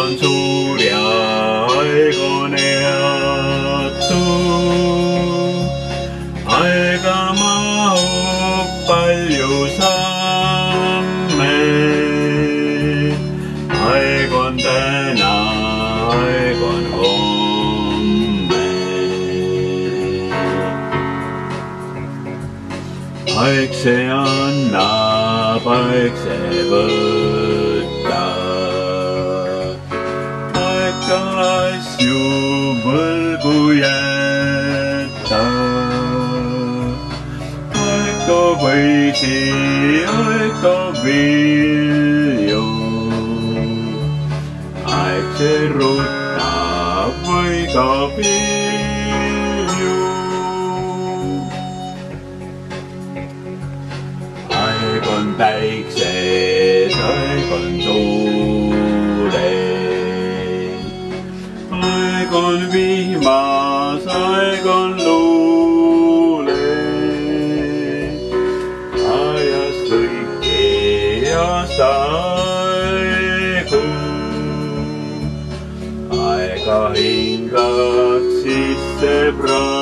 on suur ja aeg on eatu. Aega mahub palju samme. Aeg on täna, aeg on homme. Aeg see annab, aeg see võtta. Aeg ka asju võlgu jätta. Aeg toob võisi, aeg toob vilju. Aeg see rutab või toob vilju. Aeg on päikses, aeg on tuules. Aeg on vihmas, aeg on luules. Ajast kõiki aasta aegu. Aega hingad sisse praegu.